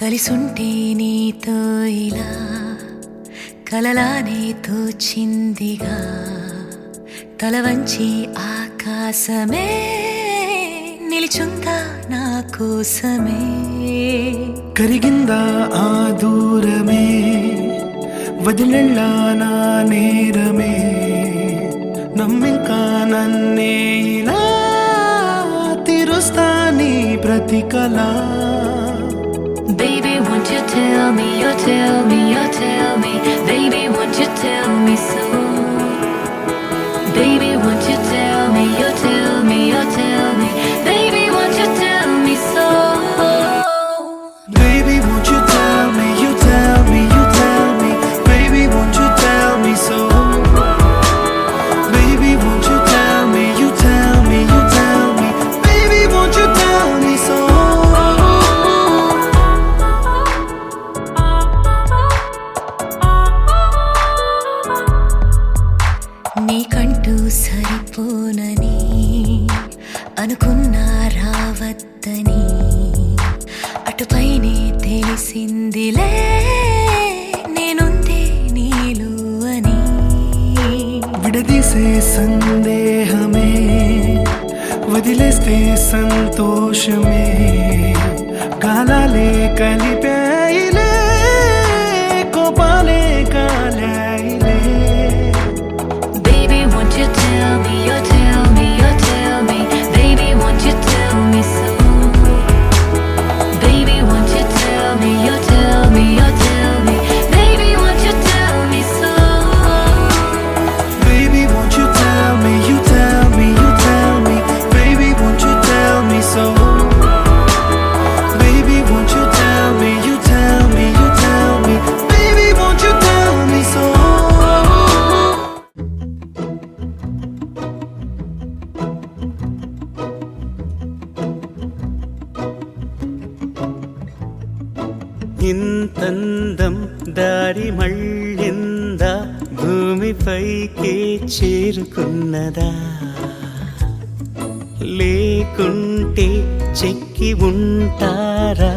కలిసుంటే నీతో ఇలా కలలానే తోచిందిగా తల వంచి ఆకాశమే నిలిచుందా నా కోసమే కరిగిందా ఆ దూరమే వదిలెళ్ళా నా నేరమే నమ్మింకా నన్నే ఇలా తీరుస్తా నీ ప్రతి కళ Baby, won't you tell me, you tell me, you tell me Baby, won't you tell me so Baby, won't you tell me, you tell me, you tell me Baby, won't you tell me so Baby, won't you tell me, you tell me, you tell me Baby, won't you tell me so Baby, won't you tell me, you tell me, you tell me Baby, won't you tell me so నీకంటూ సరిపోనని అనుకున్నా రావద్దని అటుపైనే తెలిసిందిలే నేనుందే నీలో అని విడదీసే సందేహమే వదిలేస్తే సంతోషమే కాలాలే కలిపాయిలే కోపాలే కాలాయిలే Baby, won't you tell me, you tell me, you tell me Baby, won't you tell me so Baby, won't you tell me, you tell me, you tell me Baby, won't you tell me so Baby, won't you tell me, you tell me, you tell me Baby, won't you tell me so Baby, won't you tell me, you tell me, you tell me Baby, won't you tell me so ఇంతందం దారి మళ్ళిందా భూమిపైకే చేరుకున్నదా లేకుంటే చెక్కి ఉంటారా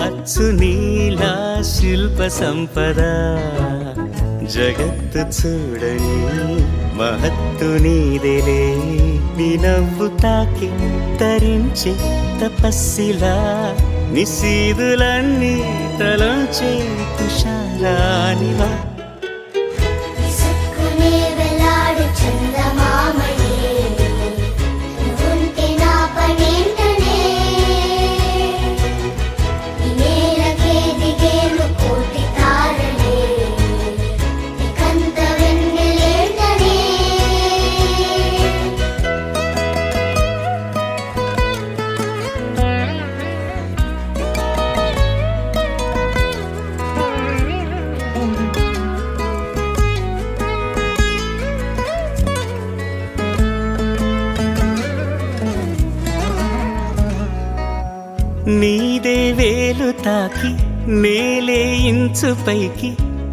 అచ్చు నీలా శిల్ప సంపద జగత్తు చూడని మహత్తు నీదేలే నీ నవ్వు తాకి తరించి తపస్సిలా నిశీదులన్నీ తలంచే తుషారానివా విసుక్కునే వెలాడు చందమామయే నువ్వుంటే నా పనేంటనే ఈ నేలకే దిగేను కోటి తారలే నీకంత వెన్నెలేంటనే నీదే వేలు తాకి నేలే ఇంచు పైకి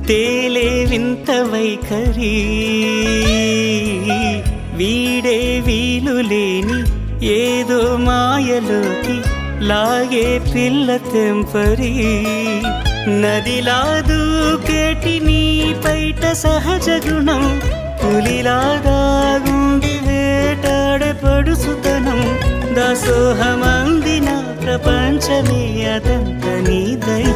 తేలే వింత వైఖరి వీడే వీలు లేని ఏదో మాయలోకి లాగే పిల్ల తెంపరి నదిలా దూకేటి నీ పైట సహజ గుణం పులిలాగా గుండి వేటాడే పడుసుతనం దాసోహమందిన ప్రపంచమే అదంత నీ దయ